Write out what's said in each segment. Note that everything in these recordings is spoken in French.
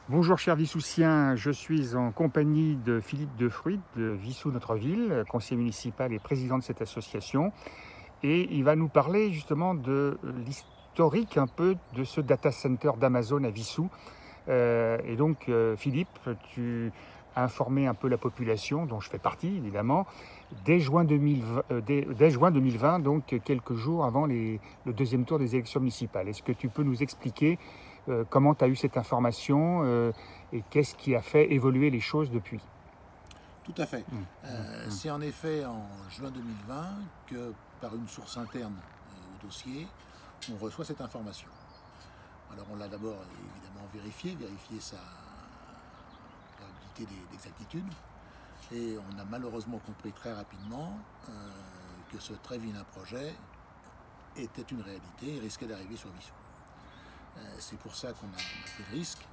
Bonjour chers Vissoussiens, je suis en compagnie de Philippe Defruit de Vissou Notre Ville, conseiller municipal et président de cette association. Et il va nous parler justement de l'historique un peu de ce data center d'Amazon à Vissou. Philippe, tu as informé un peu la population, dont je fais partie évidemment, dès juin 2020, donc quelques jours avant le deuxième tour des élections municipales. Est-ce que tu peux nous expliquer comment tu as eu cette information et qu'est-ce qui a fait évoluer les choses depuis? Tout à fait. C'est en effet en juin 2020 que, par une source interne au dossier, on reçoit cette information. Alors on l'a d'abord évidemment vérifié sa probabilité d'exactitude, et on a malheureusement compris très rapidement que ce très vilain projet était une réalité et risquait d'arriver sur Vissou. C'est pour ça qu'on a pris le risque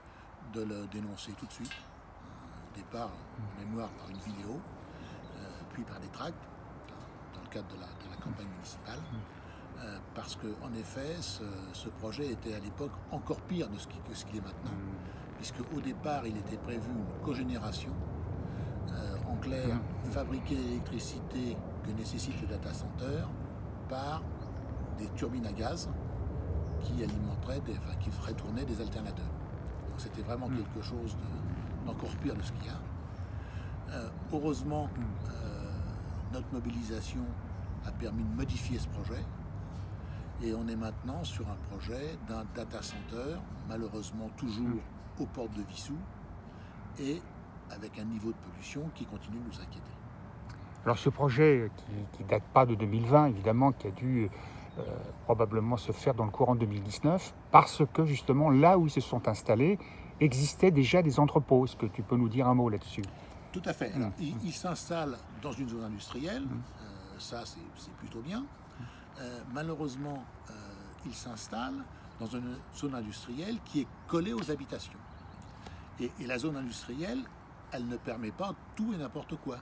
de le dénoncer tout de suite. Au départ, en mémoire par une vidéo, puis par des tracts, dans le cadre de la campagne municipale, parce qu'en effet, ce projet était à l'époque encore pire que ce qu'il est maintenant, puisque au départ, il était prévu une cogénération, en clair, fabriquer l'électricité que nécessite le data center par des turbines à gaz qui qui feraient tourner des alternateurs. Donc c'était vraiment quelque chose d'encore pire de ce qu'il y a. Heureusement, notre mobilisation a permis de modifier ce projet, et on est maintenant sur un projet d'un data center, malheureusement toujours aux portes de Vissou, et avec un niveau de pollution qui continue de nous inquiéter. Alors ce projet qui date pas de 2020, évidemment, qui a dû probablement se faire dans le courant 2019, parce que justement là où ils se sont installés, existaient déjà des entrepôts. Est-ce que tu peux nous dire un mot là-dessus? Tout à fait. Alors, ils s'installent dans une zone industrielle, ça c'est plutôt bien. Malheureusement, ils s'installent dans une zone industrielle qui est collée aux habitations. Et la zone industrielle, elle ne permet pas tout et n'importe quoi.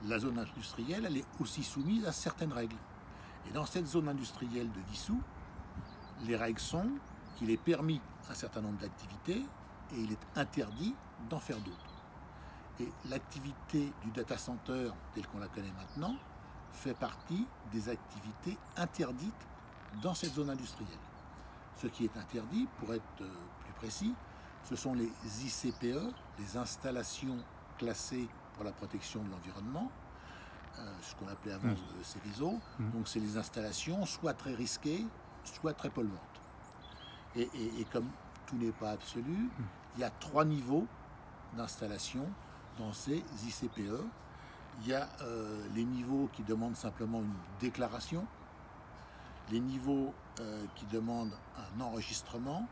La zone industrielle, elle est aussi soumise à certaines règles. Et dans cette zone industrielle de Vissou, les règles sont qu'il est permis un certain nombre d'activités et il est interdit d'en faire d'autres. Et l'activité du data center, telle qu'on la connaît maintenant, fait partie des activités interdites dans cette zone industrielle. Ce qui est interdit, pour être plus précis, ce sont les ICPE, les installations classées pour la protection de l'environnement, ce qu'on appelait avant ces réseaux. Donc c'est les installations soit très risquées, soit très polluantes. Et comme tout n'est pas absolu, il y a 3 niveaux d'installation dans ces ICPE. Il y a les niveaux qui demandent simplement une déclaration, les niveaux qui demandent un enregistrement,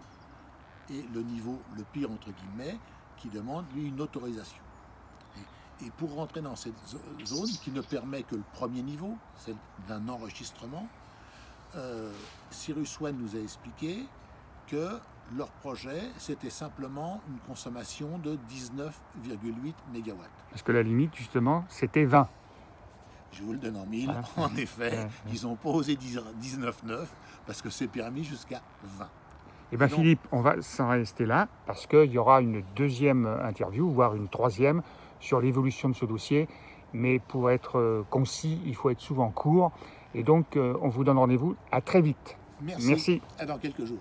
et le niveau le pire entre guillemets qui demande lui une autorisation. Et pour rentrer dans cette zone qui ne permet que le premier niveau, celle d'un enregistrement, Cyrus One nous a expliqué que leur projet, c'était simplement une consommation de 19,8 MW. Parce que la limite, justement, c'était 20. Je vous le donne en mille. En effet, ils n'ont pas osé 19,9 parce que c'est permis jusqu'à 20. Eh bien Philippe, on va s'en rester là parce qu'il y aura une deuxième interview, voire une troisième, sur l'évolution de ce dossier. Mais pour être concis, il faut être souvent court. Et donc, on vous donne rendez-vous à très vite. Merci. À dans quelques jours.